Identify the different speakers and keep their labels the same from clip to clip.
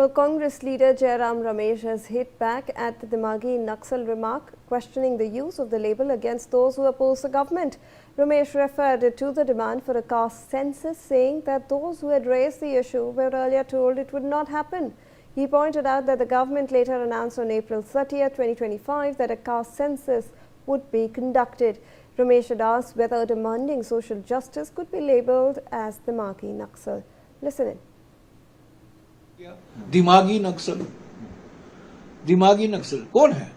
Speaker 1: Well, Congress leader Jairam Ramesh has hit back at the Dimagi Naxal remark, questioning the use of the label against those who oppose the government. Ramesh referred to the demand for a caste census, saying that those who had raised the issue were earlier told it would not happen. He pointed out that the government later announced on April 30, 2025 that a caste census would be conducted. Ramesh had asked whether demanding social justice could be labelled as Dimagi Naxal. Listen in.
Speaker 2: दिमागी नक्सल कौन है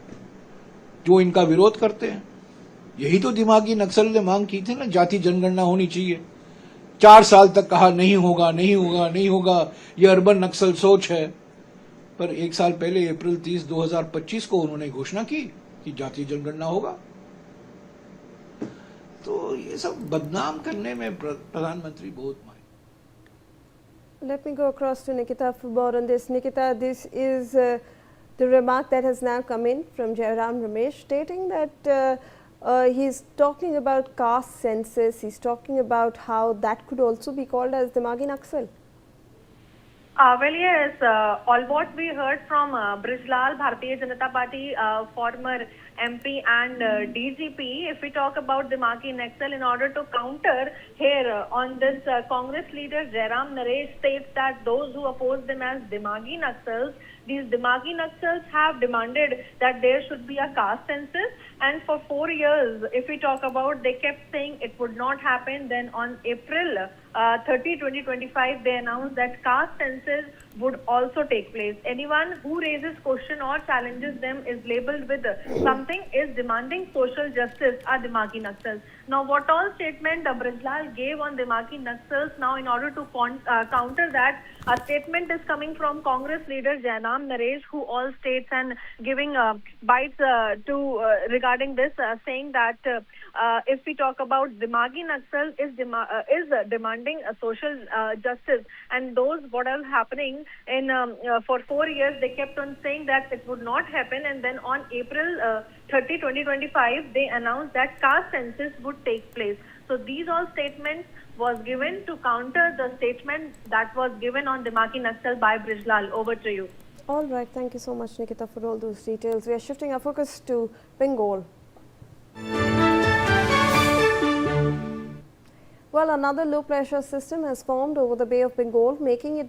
Speaker 2: जो इनका विरोध करते हैं? यही तो दिमागी नक्सल ने मांग की थी ना, जाति जनगणना होनी चाहिए। 4 साल तक कहा नहीं होगा नहीं होगा नहीं होगा, ये अर्बन नक्सल सोच है। पर 1 साल पहले अप्रैल 30, 2025 को उन्होंने घोषणा की कि जातीय जनगणना होगा। तो ये सब बदनाम करने में प्रधानमंत्री बहुत माहिर।
Speaker 1: Let me go across to Nikita for more on this. Nikita, this is the remark that has now come in from Jairam Ramesh, stating that he's talking about caste census. He's talking about how that could also be called as Dimagi Naxal.
Speaker 3: Well, yes, all what we heard from Brijlal, Bharatiya Janata Party, former MP and DGP, if we talk about Dimagi Naxal, in order to counter here on this, Congress leader Jairam Naresh states that those who oppose them as Dimagi Naxals, these Dimagi Naxals have demanded that there should be a caste census, and for 4 years, if we talk about, they kept saying it would not happen. Then on April 30, 2025, they announced that caste census would also take place. Anyone who raises question or challenges them is labeled with something is demanding social justice are Dimagi Naxals. Now, what all statement Brijlal gave on Dimagi Naxals, now in order to counter that, a statement is coming from Congress leader Jairam Naresh, who all states and giving bites regarding this, saying that if we talk about Dimagi Naxal is demanding a social justice, and those what are happening in for 4 years they kept on saying that it would not happen, and then on April 30, 2025 they announced that caste census would take place. So these all statements was given to counter the statement that was given on Dimagi Naxal by Brijlal. Over to you.
Speaker 1: All right, thank you so much, Nikita, for all those details. We are shifting our focus to Bengal. Well, another low pressure system has formed over the Bay of Bengal, making it